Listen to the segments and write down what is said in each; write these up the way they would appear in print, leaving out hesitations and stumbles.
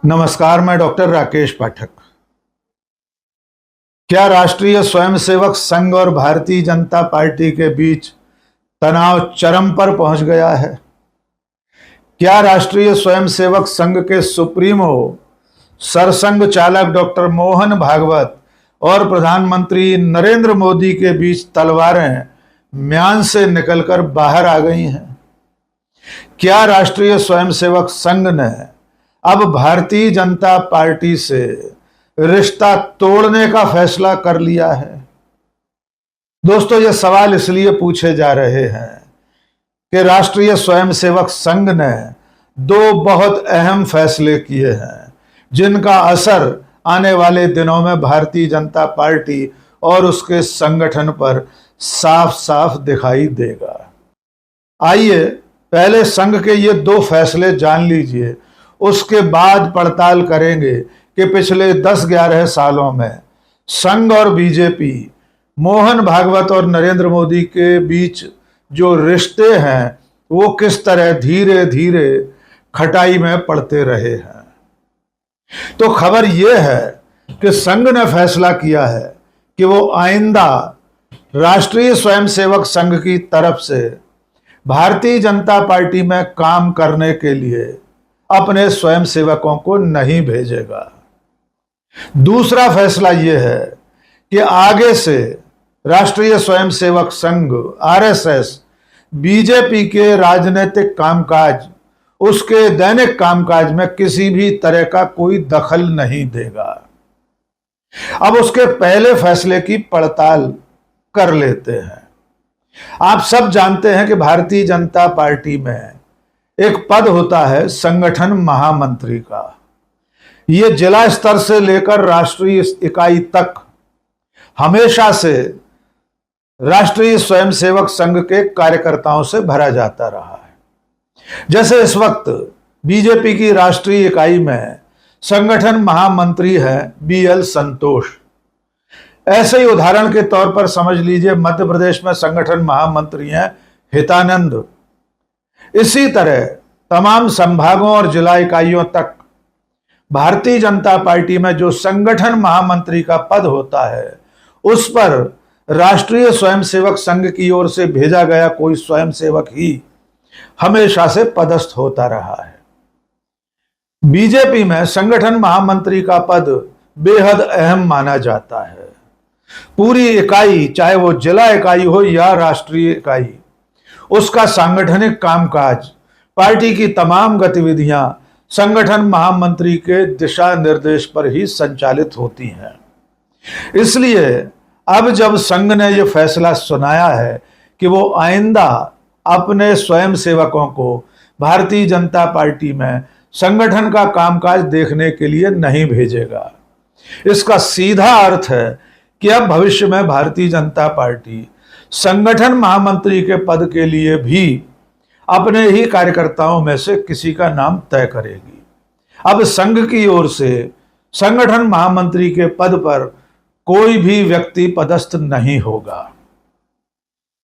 नमस्कार, मैं डॉक्टर राकेश पाठक। क्या राष्ट्रीय स्वयंसेवक संघ और भारतीय जनता पार्टी के बीच तनाव चरम पर पहुंच गया है? क्या राष्ट्रीय स्वयंसेवक संघ के सुप्रीमो सरसंघ चालक डॉक्टर मोहन भागवत और प्रधानमंत्री नरेंद्र मोदी के बीच तलवारें म्यान से निकलकर बाहर आ गई हैं? क्या राष्ट्रीय स्वयंसेवक संघ ने अब भारतीय जनता पार्टी से रिश्ता तोड़ने का फैसला कर लिया है? दोस्तों, ये सवाल इसलिए पूछे जा रहे हैं कि राष्ट्रीय स्वयंसेवक संघ ने दो बहुत अहम फैसले किए हैं जिनका असर आने वाले दिनों में भारतीय जनता पार्टी और उसके संगठन पर साफ साफ दिखाई देगा। आइए पहले संघ के ये दो फैसले जान लीजिए, उसके बाद पड़ताल करेंगे कि पिछले 10-11 सालों में संघ और बीजेपी, मोहन भागवत और नरेंद्र मोदी के बीच जो रिश्ते हैं वो किस तरह धीरे धीरे खटाई में पड़ते रहे हैं। तो खबर यह है कि संघ ने फैसला किया है कि वो आइंदा राष्ट्रीय स्वयंसेवक संघ की तरफ से भारतीय जनता पार्टी में काम करने के लिए अपने स्वयंसेवकों को नहीं भेजेगा। दूसरा फैसला यह है कि आगे से राष्ट्रीय स्वयंसेवक संघ आरएसएस बीजेपी के राजनीतिक कामकाज, उसके दैनिक कामकाज में किसी भी तरह का कोई दखल नहीं देगा। अब उसके पहले फैसले की पड़ताल कर लेते हैं। आप सब जानते हैं कि भारतीय जनता पार्टी में एक पद होता है संगठन महामंत्री का। यह जिला स्तर से लेकर राष्ट्रीय इकाई तक हमेशा से राष्ट्रीय स्वयंसेवक संघ के कार्यकर्ताओं से भरा जाता रहा है। जैसे इस वक्त बीजेपी की राष्ट्रीय इकाई में संगठन महामंत्री है बीएल संतोष। ऐसे ही उदाहरण के तौर पर समझ लीजिए मध्य प्रदेश में संगठन महामंत्री हैं हितानंद। इसी तरह तमाम संभागों और जिला इकाइयों तक भारतीय जनता पार्टी में जो संगठन महामंत्री का पद होता है उस पर राष्ट्रीय स्वयंसेवक संघ की ओर से भेजा गया कोई स्वयंसेवक ही हमेशा से पदस्थ होता रहा है। बीजेपी में संगठन महामंत्री का पद बेहद अहम माना जाता है। पूरी इकाई, चाहे वो जिला इकाई हो या राष्ट्रीय इकाई, उसका सांगठनिक कामकाज, पार्टी की तमाम गतिविधियां संगठन महामंत्री के दिशा निर्देश पर ही संचालित होती हैं। इसलिए अब जब संघ ने यह फैसला सुनाया है कि वो आइंदा अपने स्वयंसेवकों को भारतीय जनता पार्टी में संगठन का कामकाज देखने के लिए नहीं भेजेगा, इसका सीधा अर्थ है कि अब भविष्य में भारतीय जनता पार्टी संगठन महामंत्री के पद के लिए भी अपने ही कार्यकर्ताओं में से किसी का नाम तय करेगी। अब संघ की ओर से संगठन महामंत्री के पद पर कोई भी व्यक्ति पदस्थ नहीं होगा।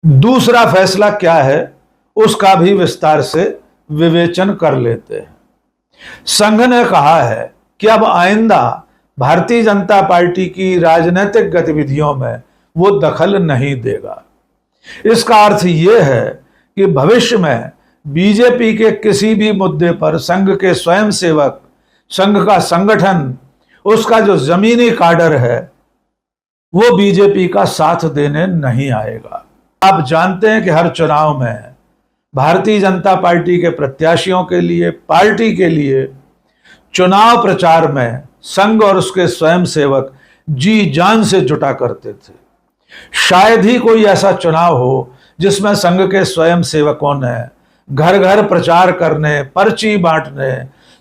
दूसरा फैसला क्या है उसका भी विस्तार से विवेचन कर लेते हैं। संघ ने कहा है कि अब आइंदा भारतीय जनता पार्टी की राजनीतिक गतिविधियों में वो दखल नहीं देगा। इसका अर्थ यह है कि भविष्य में बीजेपी के किसी भी मुद्दे पर संघ के स्वयंसेवक, संघ का संगठन, उसका जो जमीनी काडर है वो बीजेपी का साथ देने नहीं आएगा। आप जानते हैं कि हर चुनाव में भारतीय जनता पार्टी के प्रत्याशियों के लिए, पार्टी के लिए चुनाव प्रचार में संघ और उसके स्वयंसेवक जी जान से जुटा करते थे। शायद ही कोई ऐसा चुनाव हो जिसमें संघ के स्वयंसेवकों ने घर घर प्रचार करने, पर्ची बांटने,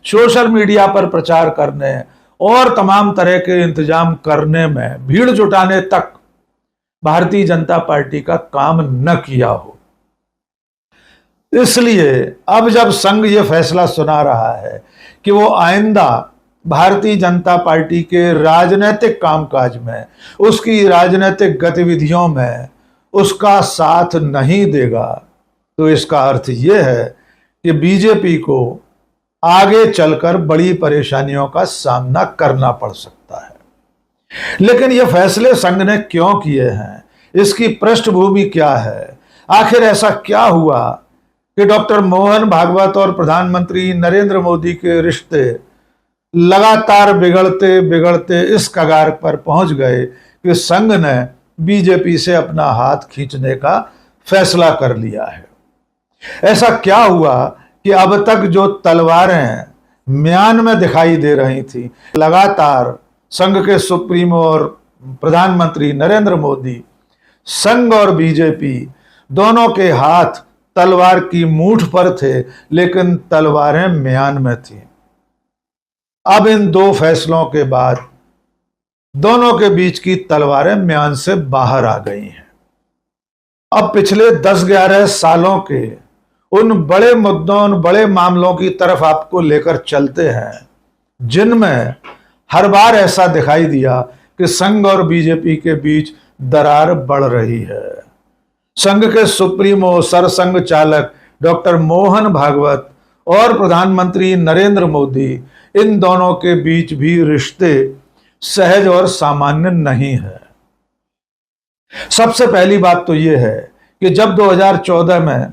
सोशल मीडिया पर प्रचार करने और तमाम तरह के इंतजाम करने में, भीड़ जुटाने तक भारतीय जनता पार्टी का काम न किया हो। इसलिए अब जब संघ ये फैसला सुना रहा है कि वो आइंदा भारतीय जनता पार्टी के राजनीतिक कामकाज में, उसकी राजनीतिक गतिविधियों में उसका साथ नहीं देगा, तो इसका अर्थ यह है कि बीजेपी को आगे चलकर बड़ी परेशानियों का सामना करना पड़ सकता है। लेकिन ये फैसले संघ ने क्यों किए हैं, इसकी पृष्ठभूमि क्या है? आखिर ऐसा क्या हुआ कि डॉक्टर मोहन भागवत और प्रधानमंत्री नरेंद्र मोदी के रिश्ते लगातार बिगड़ते बिगड़ते इस कगार पर पहुंच गए कि संघ ने बीजेपी से अपना हाथ खींचने का फैसला कर लिया है? ऐसा क्या हुआ कि अब तक जो तलवारें म्यान में दिखाई दे रही थी, लगातार संघ के सुप्रीमो और प्रधानमंत्री नरेंद्र मोदी, संघ और बीजेपी दोनों के हाथ तलवार की मूठ पर थे, लेकिन तलवारें म्यान में थी। अब इन दो फैसलों के बाद दोनों के बीच की तलवारें म्यान से बाहर आ गई हैं। अब पिछले 10-11 सालों के उन बड़े मुद्दों, उन बड़े मामलों की तरफ आपको लेकर चलते हैं जिनमें हर बार ऐसा दिखाई दिया कि संघ और बीजेपी के बीच दरार बढ़ रही है। संघ के सुप्रीमो, सरसंघ चालक डॉक्टर मोहन भागवत और प्रधानमंत्री नरेंद्र मोदी, इन दोनों के बीच भी रिश्ते सहज और सामान्य नहीं है। सबसे पहली बात तो यह है कि जब 2014 में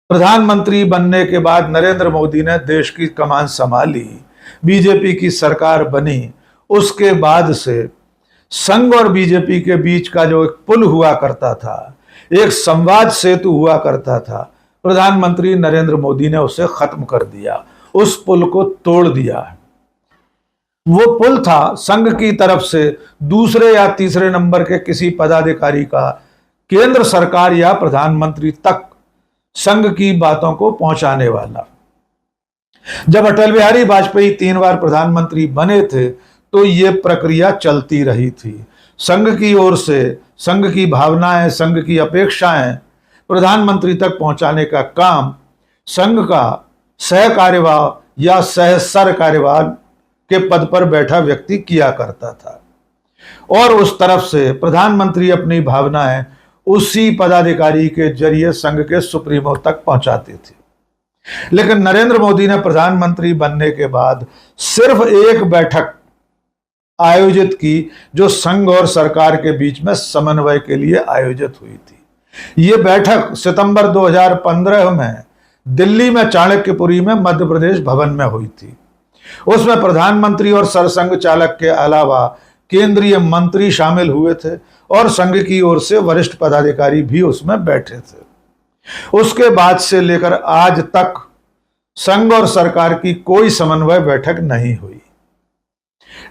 प्रधानमंत्री बनने के बाद नरेंद्र मोदी ने देश की कमान संभाली, बीजेपी की सरकार बनी, उसके बाद से संघ और बीजेपी के बीच का जो एक पुल हुआ करता था, एक संवाद सेतु हुआ करता था, प्रधानमंत्री नरेंद्र मोदी ने उसे खत्म कर दिया, उस पुल को तोड़ दिया। वो पुल था संघ की तरफ से दूसरे या तीसरे नंबर के किसी पदाधिकारी का केंद्र सरकार या प्रधानमंत्री तक संघ की बातों को पहुंचाने वाला। जब अटल बिहारी वाजपेयी 3 बार प्रधानमंत्री बने थे तो ये प्रक्रिया चलती रही थी। संघ की ओर से संघ की भावनाएं, संघ की अपेक्षाएं प्रधानमंत्री तक पहुंचाने का काम संघ का सह कार्यवाह या सह सर कार्यवाह के पद पर बैठा व्यक्ति किया करता था, और उस तरफ से प्रधानमंत्री अपनी भावनाएं उसी पदाधिकारी के जरिए संघ के सुप्रीमो तक पहुंचाते थे। लेकिन नरेंद्र मोदी ने प्रधानमंत्री बनने के बाद सिर्फ एक बैठक आयोजित की जो संघ और सरकार के बीच में समन्वय के लिए आयोजित हुई थी। यह बैठक सितंबर 2015 में दिल्ली में चाणक्यपुरी में मध्य प्रदेश भवन में हुई थी। उसमें प्रधानमंत्री और सरसंघ चालक के अलावा केंद्रीय मंत्री शामिल हुए थे और संघ की ओर से वरिष्ठ पदाधिकारी भी उसमें बैठे थे। उसके बाद से लेकर आज तक संघ और सरकार की कोई समन्वय बैठक नहीं हुई।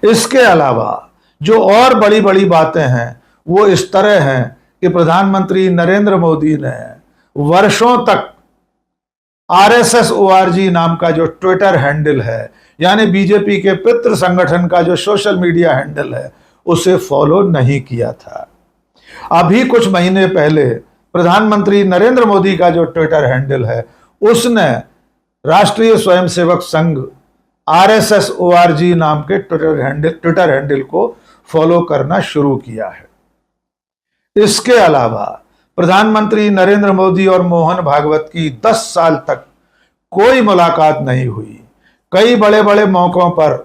इसके अलावा जो और बड़ी बड़ी बातें हैं वो इस तरह हैं कि प्रधानमंत्री नरेंद्र मोदी ने वर्षों तक RSS.org नाम का जो ट्विटर हैंडल है, यानी बीजेपी के पितृ संगठन का जो सोशल मीडिया हैंडल है, उसे फॉलो नहीं किया था। अभी कुछ महीने पहले प्रधानमंत्री नरेंद्र मोदी का जो ट्विटर हैंडल है, उसने राष्ट्रीय स्वयंसेवक संघ RSS.org नाम के ट्विटर हैंडल को फॉलो करना शुरू किया है। इसके अलावा प्रधानमंत्री नरेंद्र मोदी और मोहन भागवत की 10 साल तक कोई मुलाकात नहीं हुई। कई बड़े बड़े मौकों पर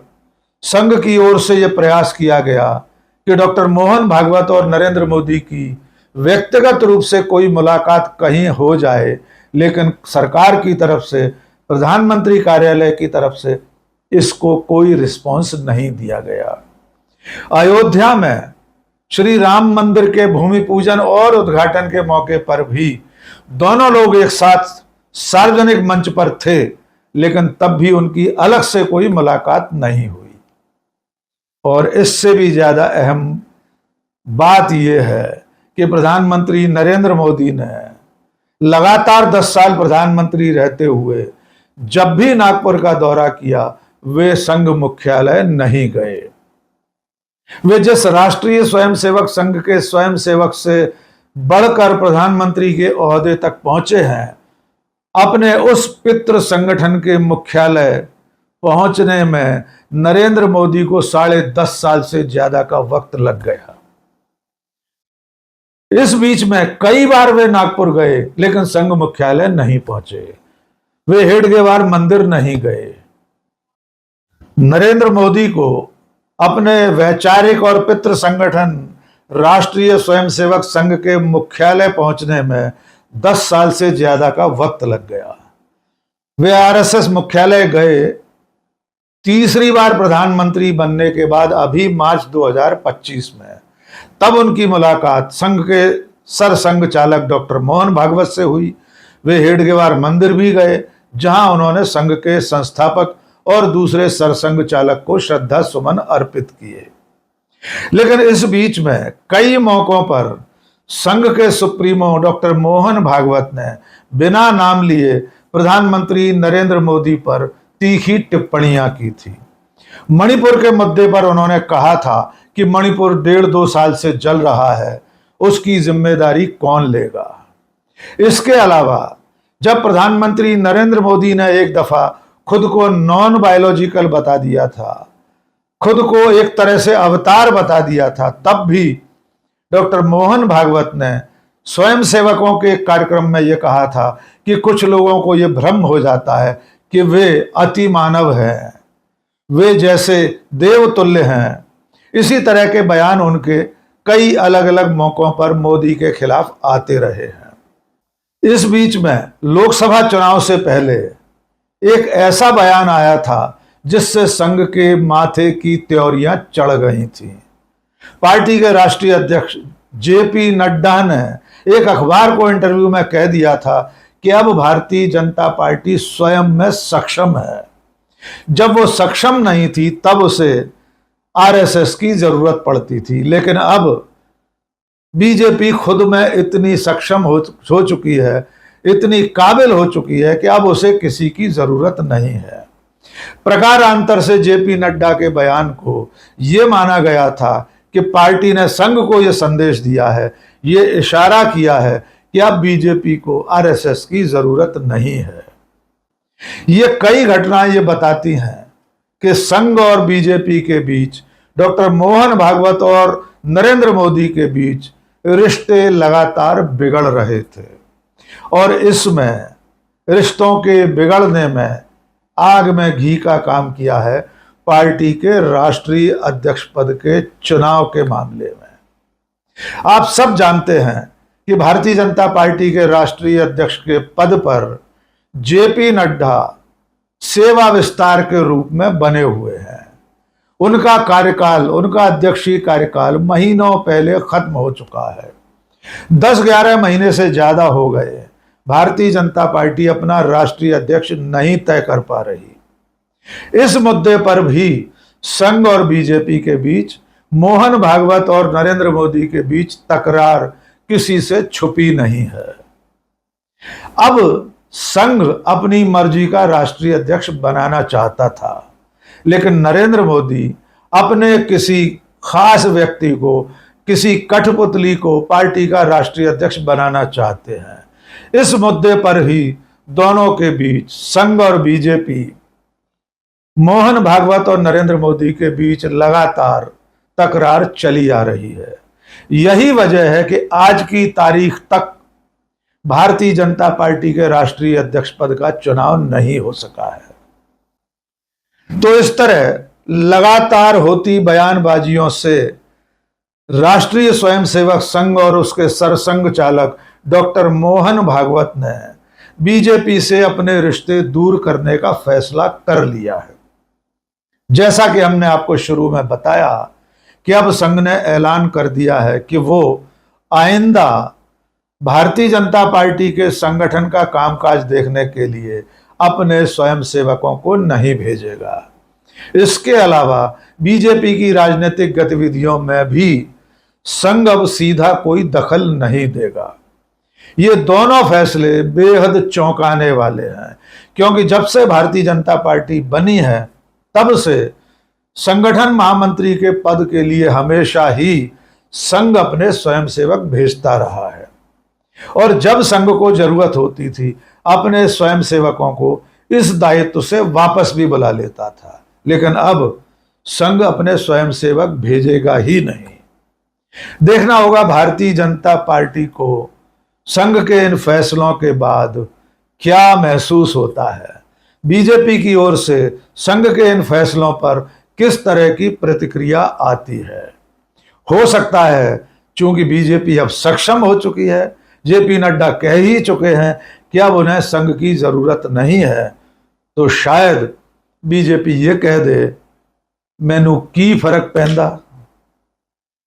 संघ की ओर से यह प्रयास किया गया कि डॉक्टर मोहन भागवत और नरेंद्र मोदी की व्यक्तिगत रूप से कोई मुलाकात कहीं हो जाए, लेकिन सरकार की तरफ से, प्रधानमंत्री कार्यालय की तरफ से इसको कोई रिस्पॉन्स नहीं दिया गया। अयोध्या में श्री राम मंदिर के भूमि पूजन और उद्घाटन के मौके पर भी दोनों लोग एक साथ सार्वजनिक मंच पर थे, लेकिन तब भी उनकी अलग से कोई मुलाकात नहीं हुई। और इससे भी ज्यादा अहम बात यह है कि प्रधानमंत्री नरेंद्र मोदी ने लगातार 10 साल प्रधानमंत्री रहते हुए जब भी नागपुर का दौरा किया, वे संघ मुख्यालय नहीं गए। वे जिस राष्ट्रीय स्वयंसेवक संघ के स्वयंसेवक से बढ़कर प्रधानमंत्री के ओहदे तक पहुंचे हैं, अपने उस पितृ संगठन के मुख्यालय पहुंचने में नरेंद्र मोदी को 10.5 साल से ज्यादा का वक्त लग गया। इस बीच में कई बार वे नागपुर गए, लेकिन संघ मुख्यालय नहीं पहुंचे। वे हेडगेवार मंदिर नहीं गए। नरेंद्र मोदी को अपने वैचारिक और पितृ संगठन राष्ट्रीय स्वयंसेवक संघ के मुख्यालय पहुंचने में 10 साल से ज्यादा का वक्त लग गया। वे आरएसएस मुख्यालय गए तीसरी बार प्रधानमंत्री बनने के बाद अभी मार्च 2025 में। तब उनकी मुलाकात संघ के सरसंघ चालक डॉक्टर मोहन भागवत से हुई। वे हेडगेवार मंदिर भी गए, जहां उन्होंने संघ के संस्थापक और दूसरे सरसंघ चालक को श्रद्धा सुमन अर्पित किए। लेकिन इस बीच में कई मौकों पर संघ के सुप्रीमो डॉक्टर मोहन भागवत ने बिना नाम लिए प्रधानमंत्री नरेंद्र मोदी पर तीखी टिप्पणियां की थी। मणिपुर के मुद्दे पर उन्होंने कहा था कि मणिपुर 1.5-2 साल से जल रहा है, उसकी जिम्मेदारी कौन लेगा। इसके अलावा जब प्रधानमंत्री नरेंद्र मोदी ने एक दफा खुद को नॉन बायोलॉजिकल बता दिया था, खुद को एक तरह से अवतार बता दिया था, तब भी डॉक्टर मोहन भागवत ने स्वयंसेवकों के कार्यक्रम में यह कहा था कि कुछ लोगों को यह भ्रम हो जाता है कि वे अति मानव हैं, वे जैसे देवतुल्य हैं। इसी तरह के बयान उनके कई अलग अलग मौकों पर मोदी के खिलाफ आते रहे हैं। इस बीच में लोकसभा चुनाव से पहले एक ऐसा बयान आया था जिससे संघ के माथे की त्योरियां चढ़ गई थी। पार्टी के राष्ट्रीय अध्यक्ष जेपी नड्डा ने एक अखबार को इंटरव्यू में कह दिया था कि अब भारतीय जनता पार्टी स्वयं में सक्षम है। जब वो सक्षम नहीं थी तब उसे आरएसएस की जरूरत पड़ती थी, लेकिन अब बीजेपी खुद में इतनी सक्षम हो चुकी है, इतनी काबिल हो चुकी है कि अब उसे किसी की जरूरत नहीं है। प्रकारांतर से जेपी नड्डा के बयान को यह माना गया था कि पार्टी ने संघ को यह संदेश दिया है, यह इशारा किया है कि अब बीजेपी को आरएसएस की जरूरत नहीं है। ये कई घटनाएं ये बताती हैं कि संघ और बीजेपी के बीच, डॉक्टर मोहन भागवत और नरेंद्र मोदी के बीच रिश्ते लगातार बिगड़ रहे थे और इसमें रिश्तों के बिगड़ने में आग में घी का काम किया है पार्टी के राष्ट्रीय अध्यक्ष पद के चुनाव के मामले में। आप सब जानते हैं कि भारतीय जनता पार्टी के राष्ट्रीय अध्यक्ष के पद पर जेपी नड्डा सेवा विस्तार के रूप में बने हुए हैं। उनका कार्यकाल, उनका अध्यक्षीय कार्यकाल महीनों पहले खत्म हो चुका है। 10-11 महीने से ज्यादा हो गए भारतीय जनता पार्टी अपना राष्ट्रीय अध्यक्ष नहीं तय कर पा रही। इस मुद्दे पर भी संघ और बीजेपी के बीच, मोहन भागवत और नरेंद्र मोदी के बीच तकरार किसी से छुपी नहीं है। अब संघ अपनी मर्जी का राष्ट्रीय अध्यक्ष बनाना चाहता था, लेकिन नरेंद्र मोदी अपने किसी खास व्यक्ति को, किसी कठपुतली को पार्टी का राष्ट्रीय अध्यक्ष बनाना चाहते हैं। इस मुद्दे पर ही दोनों के बीच, संघ और बीजेपी, मोहन भागवत और नरेंद्र मोदी के बीच लगातार तकरार चली आ रही है। यही वजह है कि आज की तारीख तक भारतीय जनता पार्टी के राष्ट्रीय अध्यक्ष पद का चुनाव नहीं हो सका है। तो इस तरह लगातार होती बयानबाजियों से राष्ट्रीय स्वयंसेवक संघ और उसके सरसंघ चालक डॉक्टर मोहन भागवत ने बीजेपी से अपने रिश्ते दूर करने का फैसला कर लिया है। जैसा कि हमने आपको शुरू में बताया कि अब संघ ने ऐलान कर दिया है कि वो आइंदा भारतीय जनता पार्टी के संगठन का कामकाज देखने के लिए अपने स्वयंसेवकों को नहीं भेजेगा। इसके अलावा बीजेपी की राजनीतिक गतिविधियों में भी संघ अब सीधा कोई दखल नहीं देगा। ये दोनों फैसले बेहद चौंकाने वाले हैं, क्योंकि जब से भारतीय जनता पार्टी बनी है तब से संगठन महामंत्री के पद के लिए हमेशा ही संघ अपने स्वयंसेवक भेजता रहा है और जब संघ को जरूरत होती थी अपने स्वयंसेवकों को इस दायित्व से वापस भी बुला लेता था। लेकिन अब संघ अपने स्वयंसेवक भेजेगा ही नहीं। देखना होगा भारतीय जनता पार्टी को संघ के इन फैसलों के बाद क्या महसूस होता है? बीजेपी की ओर से संघ के इन फैसलों पर किस तरह की प्रतिक्रिया आती है? हो सकता है चूंकि बीजेपी अब सक्षम हो चुकी है, जेपी नड्डा कह ही चुके हैं कि अब उन्हें संघ की जरूरत नहीं है, तो शायद बीजेपी ये कह दे मैनू की फर्क पैंदा।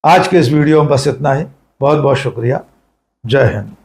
आज के इस वीडियो में बस इतना ही। बहुत बहुत शुक्रिया। जय हिंद।